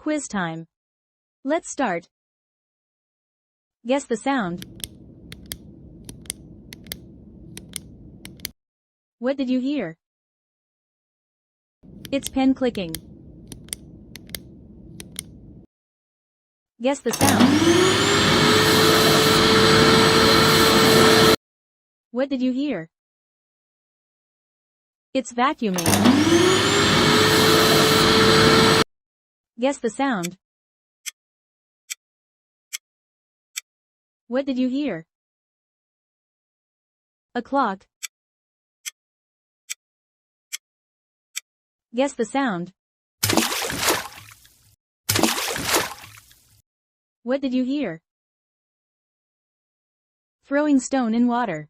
Quiz time. Let's start. Guess the sound. What did you hear? It's pen clicking. Guess the sound. What did you hear? It's vacuuming. Guess the sound. What did you hear? A clock. Guess the sound. What did you hear? Throwing stone in water.